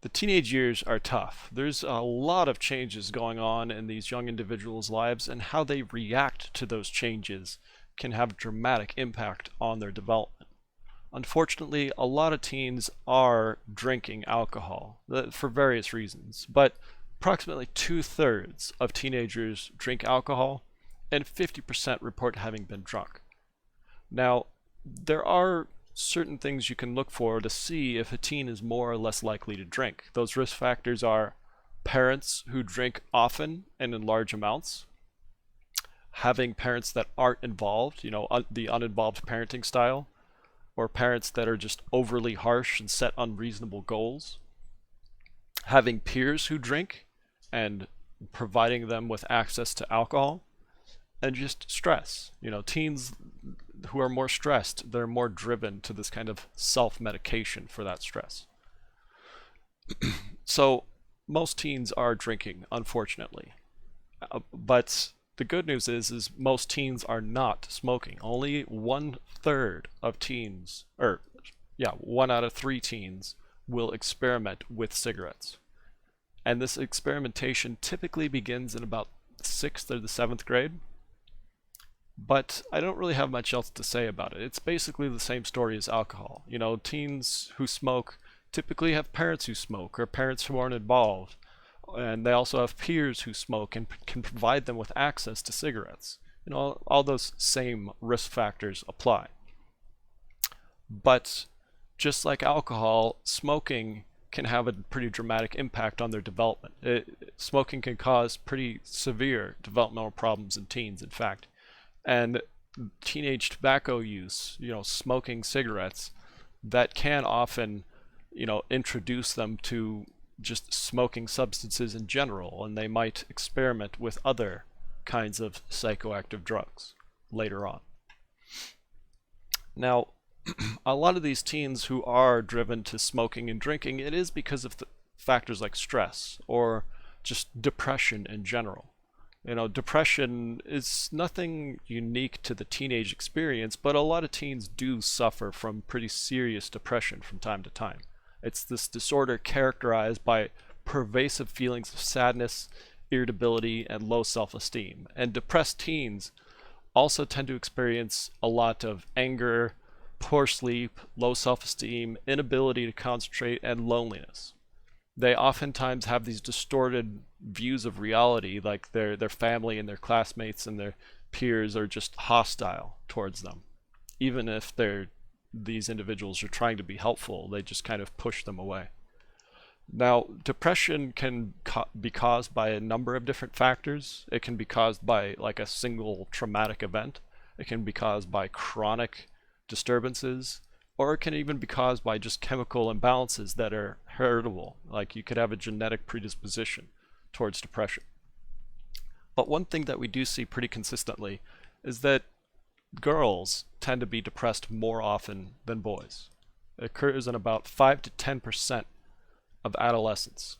The teenage years are tough. There's a lot of changes going on in these young individuals' lives, and how they react to those changes can have a dramatic impact on their development. Unfortunately, a lot of teens are drinking alcohol for various reasons, but approximately 2/3 of teenagers drink alcohol, and 50% report having been drunk. Now, there are certain things you can look for to see if a teen is more or less likely to drink. Those risk factors are parents who drink often and in large amounts, having parents that aren't involved, the uninvolved parenting style, or parents that are just overly harsh and set unreasonable goals, having peers who drink and providing them with access to alcohol, and just stress. Teens who are more stressed, they're more driven to this kind of self-medication for that stress. So most teens are drinking, unfortunately. But the good news is most teens are not smoking. Only 1/3 of teens, 1 out of 3 teens will experiment with cigarettes. And this experimentation typically begins in about the 6th or the 7th grade. But I don't really have much else to say about it. It's basically the same story as alcohol. Teens who smoke typically have parents who smoke, or parents who aren't involved. And they also have peers who smoke and can provide them with access to cigarettes. All those same risk factors apply. But just like alcohol, smoking can have a pretty dramatic impact on their development. Smoking can cause pretty severe developmental problems in teens, in fact. And teenage tobacco use, smoking cigarettes, that can often, introduce them to just smoking substances in general, and they might experiment with other kinds of psychoactive drugs later on. Now, a lot of these teens who are driven to smoking and drinking, it is because of factors like stress or just depression in general. Depression is nothing unique to the teenage experience, but a lot of teens do suffer from pretty serious depression from time to time. It's this disorder characterized by pervasive feelings of sadness, irritability, and low self-esteem. And depressed teens also tend to experience a lot of anger, poor sleep, low self-esteem, inability to concentrate, and loneliness. They oftentimes have these distorted views of reality, like their family and their classmates and their peers are just hostile towards them. Even if these individuals are trying to be helpful, they just kind of push them away. Now, depression can be caused by a number of different factors. It can be caused by like a single traumatic event. It can be caused by chronic disturbances, or it can even be caused by just chemical imbalances that are heritable. Like you could have a genetic predisposition towards depression. But one thing that we do see pretty consistently is that girls tend to be depressed more often than boys. It occurs in about 5 to 10% of adolescents,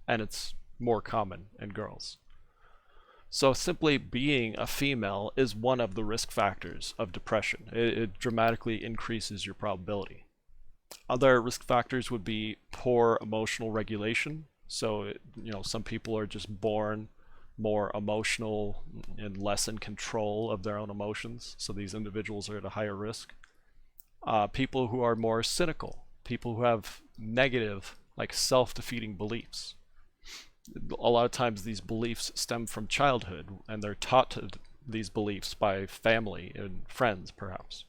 and it's more common in girls. So simply being a female is one of the risk factors of depression. It dramatically increases your probability. Other risk factors would be poor emotional regulation. So, some people are just born more emotional and less in control of their own emotions. So these individuals are at a higher risk. People who are more cynical, people who have negative, like self-defeating beliefs. A lot of times these beliefs stem from childhood, and they're taught these beliefs by family and friends, perhaps.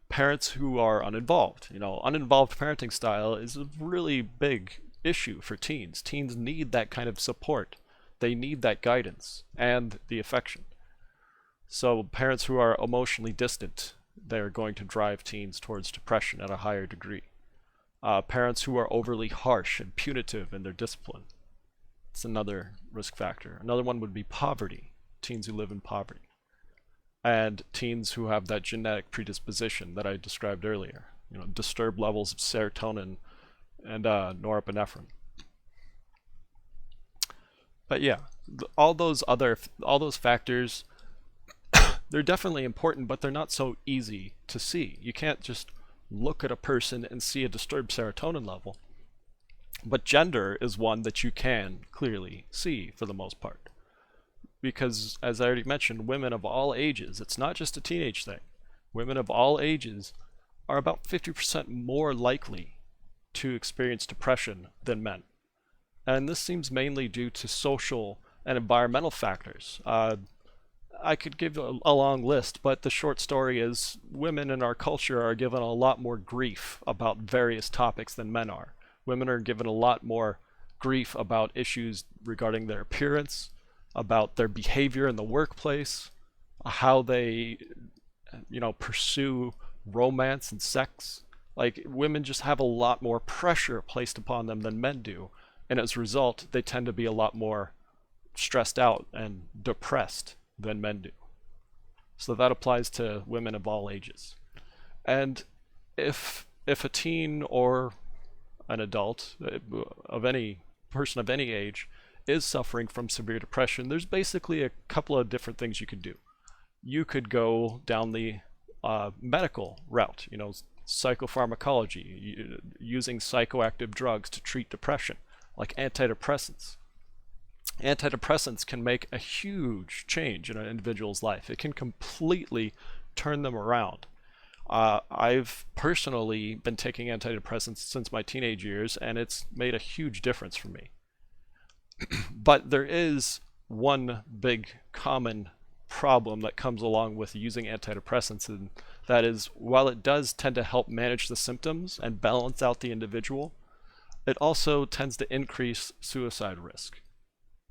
Parents who are uninvolved. Uninvolved parenting style is a really big issue for teens. Teens need that kind of support. They need that guidance and the affection. So parents who are emotionally distant, they're going to drive teens towards depression at a higher degree. Parents who are overly harsh and punitive in their discipline. It's another risk factor. Another one would be poverty, teens who live in poverty. And teens who have that genetic predisposition that I described earlier. Disturbed levels of serotonin and norepinephrine. But yeah, all those factors, they're definitely important, but they're not so easy to see. You can't just look at a person and see a disturbed serotonin level. But gender is one that you can clearly see for the most part. Because, as I already mentioned, women of all ages, it's not just a teenage thing. Women of all ages are about 50% more likely to experience depression than men. And this seems mainly due to social and environmental factors. I could give a long list, but the short story is women in our culture are given a lot more grief about various topics than men are. Women are given a lot more grief about issues regarding their appearance, about their behavior in the workplace, how they, pursue romance and sex. Like, women just have a lot more pressure placed upon them than men do, and as a result, they tend to be a lot more stressed out and depressed than men do. So that applies to women of all ages. And if a teen or an adult of any person of any age is suffering from severe depression, there's basically a couple of different things you could do. You could go down the medical route, psychopharmacology, using psychoactive drugs to treat depression, like antidepressants. Antidepressants can make a huge change in an individual's life. It can completely turn them around. I've personally been taking antidepressants since my teenage years, and it's made a huge difference for me. But there is one big common problem that comes along with using antidepressants, and that is, while it does tend to help manage the symptoms and balance out the individual, it also tends to increase suicide risk.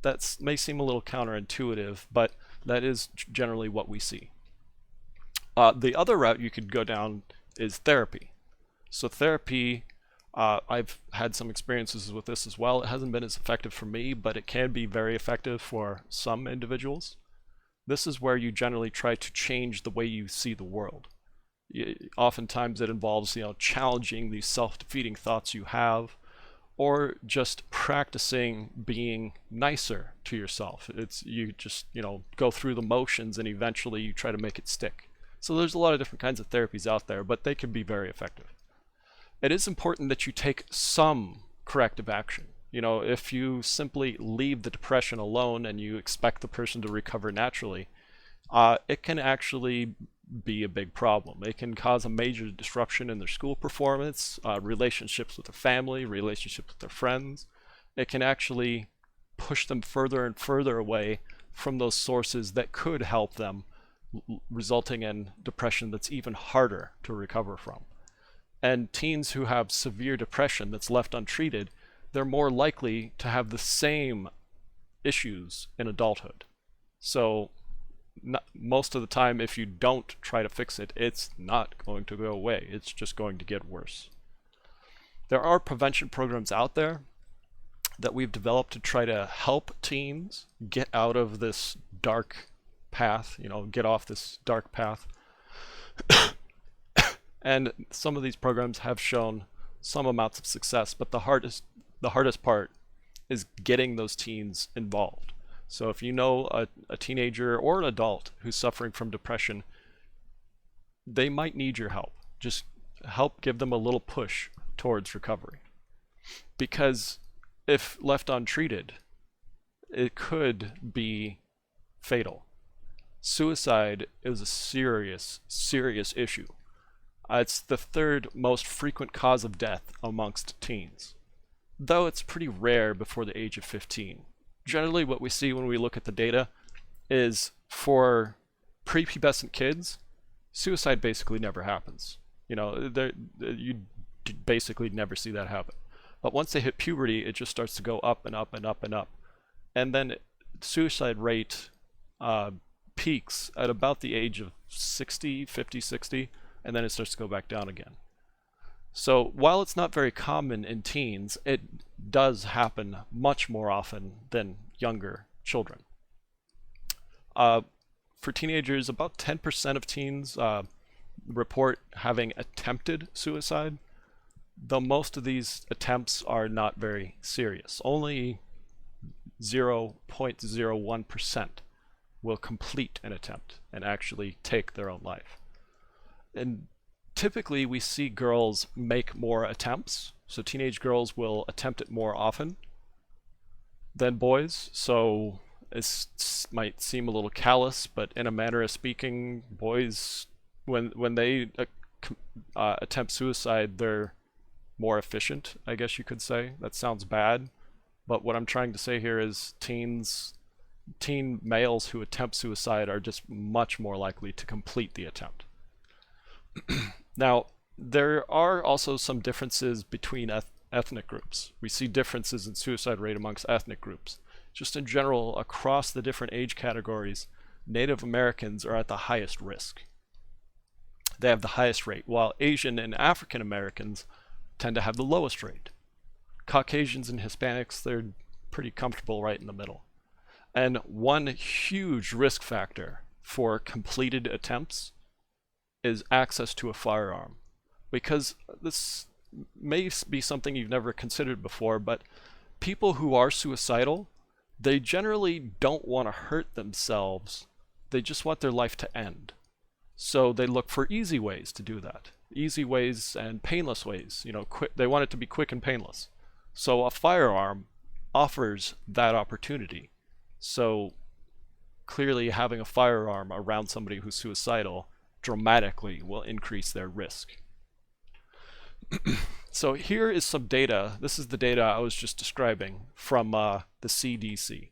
That may seem a little counterintuitive, but that is generally what we see. The other route you could go down is therapy. So therapy, I've had some experiences with this as well. It hasn't been as effective for me, but it can be very effective for some individuals. This is where you generally try to change the way you see the world. Oftentimes it involves, challenging these self-defeating thoughts you have, or just practicing being nicer to yourself. You just, go through the motions and eventually you try to make it stick. So there's a lot of different kinds of therapies out there, but they can be very effective. It is important that you take some corrective action. If you simply leave the depression alone and you expect the person to recover naturally, it can actually be a big problem. It can cause a major disruption in their school performance, relationships with their family, relationships with their friends. It can actually push them further and further away from those sources that could help them, resulting in depression that's even harder to recover from. And teens who have severe depression that's left untreated, they're more likely to have the same issues in adulthood. So most of the time, if you don't try to fix it, it's not going to go away. It's just going to get worse. There are prevention programs out there that we've developed to try to help teens get out of this dark path, get off this dark path. And some of these programs have shown some amounts of success, but the hardest part is getting those teens involved. So if you know a teenager or an adult who's suffering from depression, they might need your help. Just help give them a little push towards recovery. Because if left untreated, it could be fatal. Suicide is a serious, serious issue. It's the third most frequent cause of death amongst teens, though it's pretty rare before the age of 15. Generally, what we see when we look at the data is for prepubescent kids, suicide basically never happens. You basically never see that happen. But once they hit puberty, it just starts to go up and up and up and up. And then suicide rate peaks at about the age of 50, 60, and then it starts to go back down again. So while it's not very common in teens, it does happen much more often than younger children. For teenagers, about 10% of teens report having attempted suicide, though most of these attempts are not very serious. Only 0.01% will complete an attempt and actually take their own life. And typically we see girls make more attempts. So teenage girls will attempt it more often than boys. So it might seem a little callous, but in a manner of speaking, boys, when they attempt suicide, they're more efficient, I guess you could say. That sounds bad, but what I'm trying to say here is teen males who attempt suicide are just much more likely to complete the attempt. Now, there are also some differences between ethnic groups. We see differences in suicide rate amongst ethnic groups. Just in general, across the different age categories, Native Americans are at the highest risk. They have the highest rate, while Asian and African Americans tend to have the lowest rate. Caucasians and Hispanics, they're pretty comfortable right in the middle. And one huge risk factor for completed attempts is access to a firearm. Because this may be something you've never considered before, but people who are suicidal, they generally don't want to hurt themselves. They just want their life to end. So they look for easy ways to do that. Easy ways and painless ways. They want it to be quick and painless. So a firearm offers that opportunity. So clearly having a firearm around somebody who's suicidal dramatically will increase their risk. So here is some data. This is the data I was just describing from the CDC.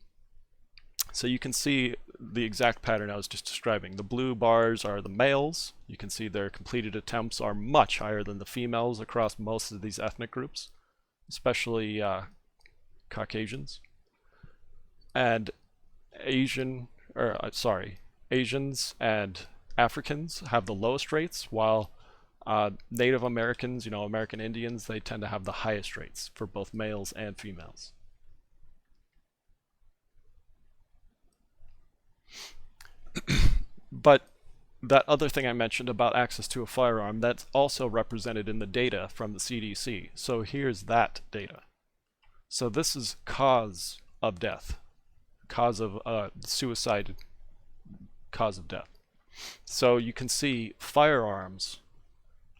So you can see the exact pattern I was just describing. The blue bars are the males. You can see their completed attempts are much higher than the females across most of these ethnic groups, especially Caucasians. And Asians and Africans have the lowest rates, while Native Americans, American Indians, they tend to have the highest rates for both males and females. But that other thing I mentioned about access to a firearm, that's also represented in the data from the CDC. So here's that data. So this is cause of death, cause of suicide, cause of death. So you can see firearms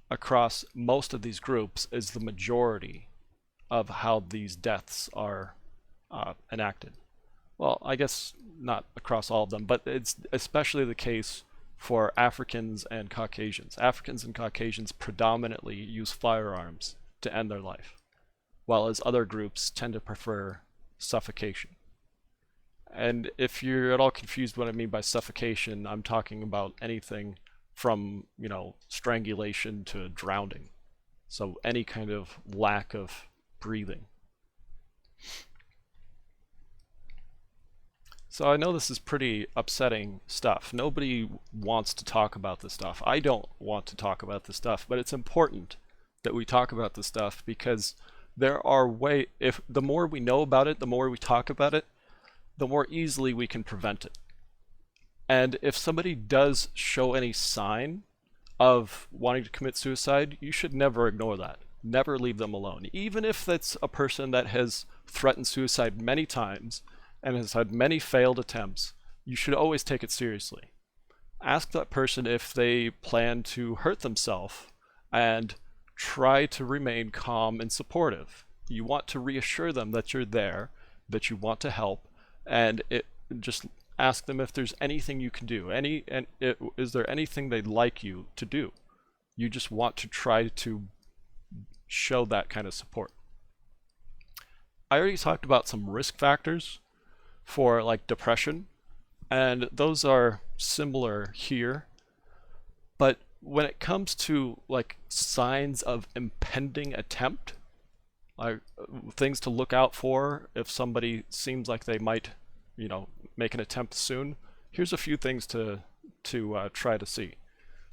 across most of these groups is the majority of how these deaths are enacted. Well, I guess not across all of them, but it's especially the case for Africans and Caucasians. Africans and Caucasians predominantly use firearms to end their life, while as other groups tend to prefer suffocation. And if you're at all confused what I mean by suffocation, I'm talking about anything from, strangulation to drowning. So any kind of lack of breathing. So I know this is pretty upsetting stuff. Nobody wants to talk about this stuff. I don't want to talk about this stuff, but it's important that we talk about this stuff because there are if the more we know about it, the more we talk about it, the more easily we can prevent it. And if somebody does show any sign of wanting to commit suicide, you should never ignore that. Never leave them alone. Even if that's a person that has threatened suicide many times and has had many failed attempts, you should always take it seriously. Ask that person if they plan to hurt themselves and try to remain calm and supportive. You want to reassure them that you're there, that you want to help, and just ask them if there's anything you can do. Is there anything they'd like you to do? You just want to try to show that kind of support. I already talked about some risk factors for like depression, and those are similar here. But when it comes to like signs of impending attempt, like things to look out for if somebody seems like they might, make an attempt soon, here's a few things to try to see.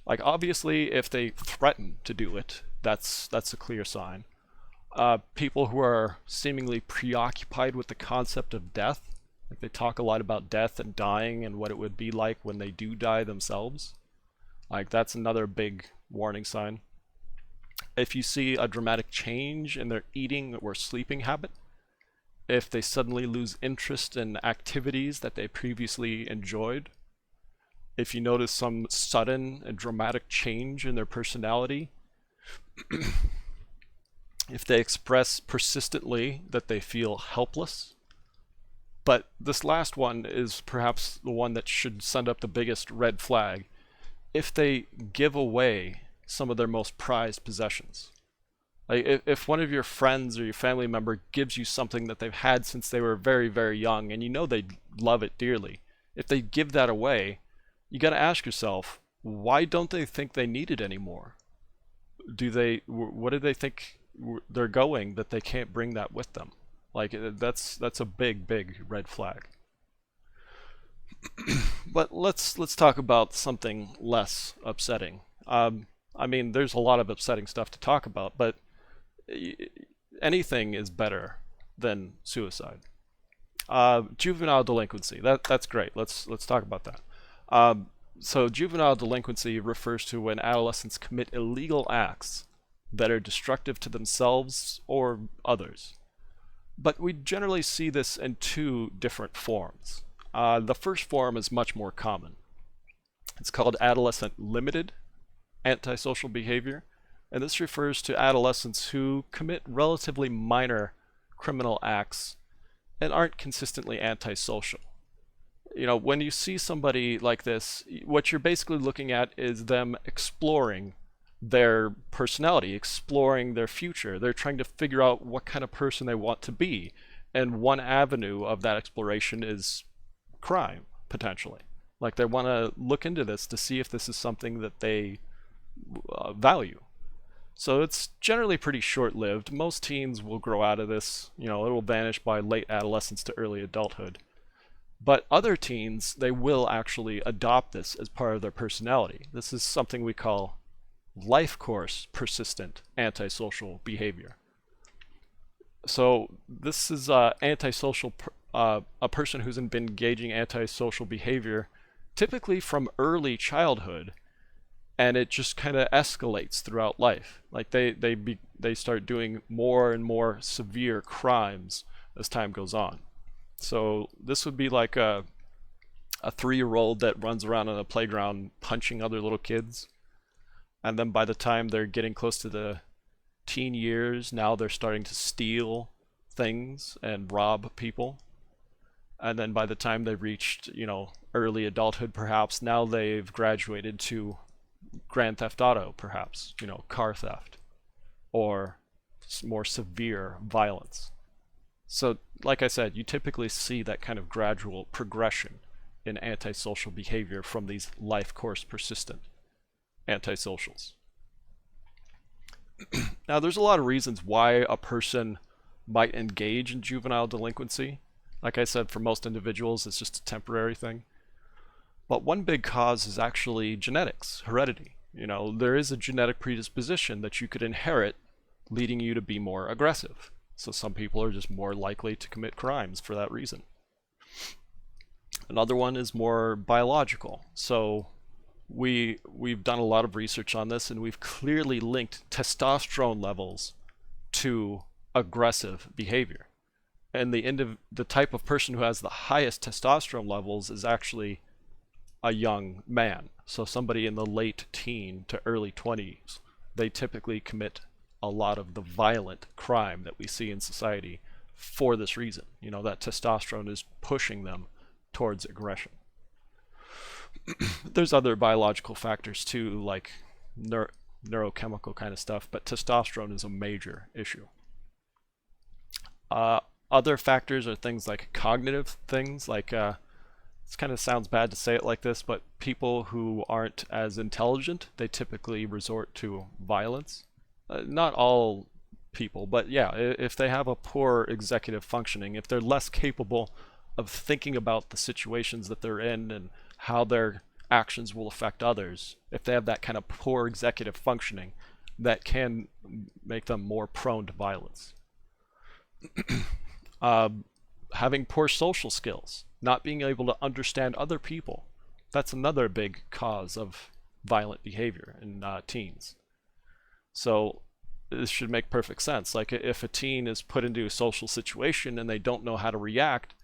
Like obviously, if they threaten to do it, that's a clear sign. People who are seemingly preoccupied with the concept of death, like they talk a lot about death and dying and what it would be like when they do die themselves. Like that's another big warning sign. If you see a dramatic change in their eating or sleeping habit, if they suddenly lose interest in activities that they previously enjoyed, if you notice some sudden and dramatic change in their personality, if they express persistently that they feel helpless. But this last one is perhaps the one that should send up the biggest red flag. If they give away some of their most prized possessions. Like if one of your friends or your family member gives you something that they've had since they were very, very young, and you know they love it dearly, if they give that away, you got to ask yourself, why don't they think they need it anymore? What do they think they're going that they can't bring that with them? Like that's a big, big red flag. But let's talk about something less upsetting. I mean, there's a lot of upsetting stuff to talk about, but anything is better than suicide. Juvenile delinquency. That's great. Let's talk about that. So juvenile delinquency refers to when adolescents commit illegal acts that are destructive to themselves or others. But we generally see this in two different forms. The first form is much more common. It's called adolescent limited antisocial behavior, and this refers to adolescents who commit relatively minor criminal acts and aren't consistently antisocial. You know, when you see somebody like this, what you're basically looking at is them exploring their personality, exploring their future. They're trying to figure out what kind of person they want to be, and one avenue of that exploration is crime, potentially. Like they want to look into this to see if this is something that they value. So it's generally pretty short-lived. Most teens will grow out of this. You know, it will vanish by late adolescence to early adulthood. But other teens, they will actually adopt this as part of their personality. This is something we call life course persistent antisocial behavior. So this is antisocial, a person who's been engaging antisocial behavior typically from early childhood, and it just kind of escalates throughout life. Like they start doing more and more severe crimes as time goes on. So this would be like a 3-year-old that runs around on a playground punching other little kids, and then by the time they're getting close to the teen years, now they're starting to steal things and rob people. And then by the time they've reached, you know, early adulthood, perhaps now they've graduated to Grand Theft Auto, perhaps, you know, car theft, or more severe violence. So, like I said, you typically see that kind of gradual progression in antisocial behavior from these life course persistent antisocials. Now, there's a lot of reasons why a person might engage in juvenile delinquency. Like I said, for most individuals, it's just a temporary thing. But one big cause is actually genetics, heredity. You know, there is a genetic predisposition that you could inherit, leading you to be more aggressive. So some people are just more likely to commit crimes for that reason. Another one is more biological. So we've done a lot of research on this, and we've clearly linked testosterone levels to aggressive behavior. And the type of person who has the highest testosterone levels is actually a young man. So somebody in the late teen to early 20s, they typically commit a lot of the violent crime that we see in society for this reason. You know, that testosterone is pushing them towards aggression. There's other biological factors too, like neurochemical kind of stuff, but testosterone is a major issue. Other factors are things like cognitive things, like it kind of sounds bad to say it like this, but people who aren't as intelligent, they typically resort to violence. Not all people, but yeah, if they have a poor executive functioning, if they're less capable of thinking about the situations that they're in and how their actions will affect others, if they have that kind of poor executive functioning, that can make them more prone to violence. Having poor social skills, not being able to understand other people, that's another big cause of violent behavior in teens. So this should make perfect sense. Like if a teen is put into a social situation and they don't know how to react,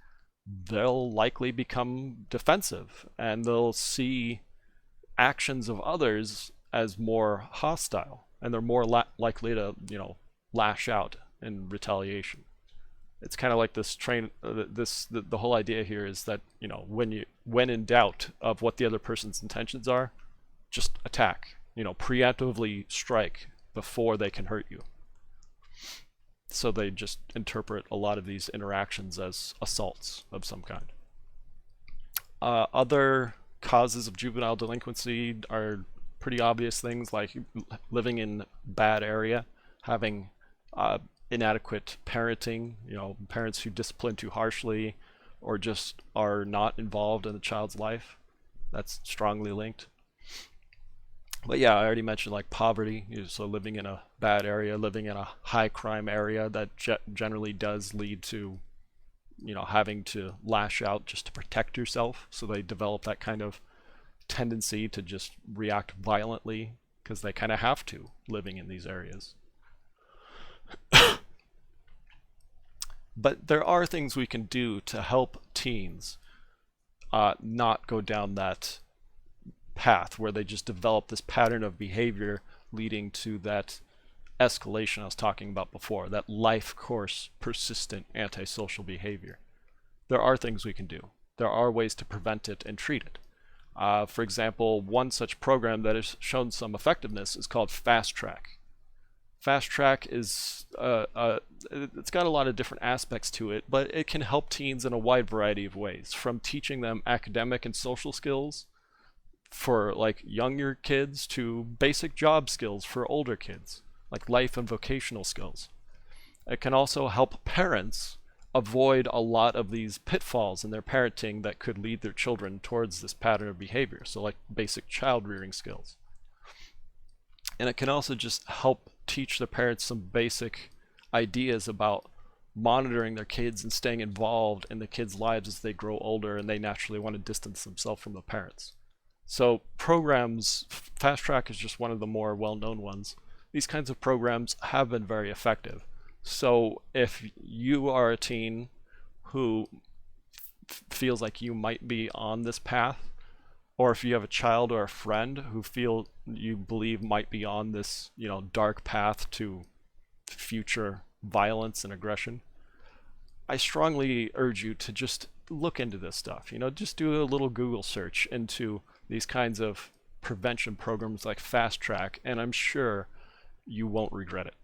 they'll likely become defensive and they'll see actions of others as more hostile, and they're more likely to, lash out in retaliation. It's kind of like this the whole idea here is that, when in doubt of what the other person's intentions are, just attack, preemptively strike before they can hurt you. So they just interpret a lot of these interactions as assaults of some kind. Other causes of juvenile delinquency are pretty obvious things like living in bad area, having inadequate parenting, parents who discipline too harshly or just are not involved in the child's life. That's strongly linked. But yeah, I already mentioned like poverty, so living in a bad area, living in a high crime area, that generally does lead to, having to lash out just to protect yourself. So they develop that kind of tendency to just react violently because they kind of have to, living in these areas. But there are things we can do to help teens not go down that path where they just develop this pattern of behavior leading to that escalation I was talking about before, that life course persistent antisocial behavior. There are things we can do. There are ways to prevent it and treat it. For example, one such program that has shown some effectiveness is called Fast Track. Fast Track is it's got a lot of different aspects to it, but it can help teens in a wide variety of ways, from teaching them academic and social skills for like younger kids to basic job skills for older kids, like life and vocational skills. It can also help parents avoid a lot of these pitfalls in their parenting that could lead their children towards this pattern of behavior, so like basic child rearing skills. And it can also just help teach the parents some basic ideas about monitoring their kids and staying involved in the kids' lives as they grow older and they naturally want to distance themselves from the parents. So programs, Fast Track is just one of the more well-known ones. These kinds of programs have been very effective. So if you are a teen who feels like you might be on this path, or if you have a child or a friend who you believe might be on this, dark path to future violence and aggression, I strongly urge you to just look into this stuff. Just do a little Google search into these kinds of prevention programs like Fast Track, and I'm sure you won't regret it.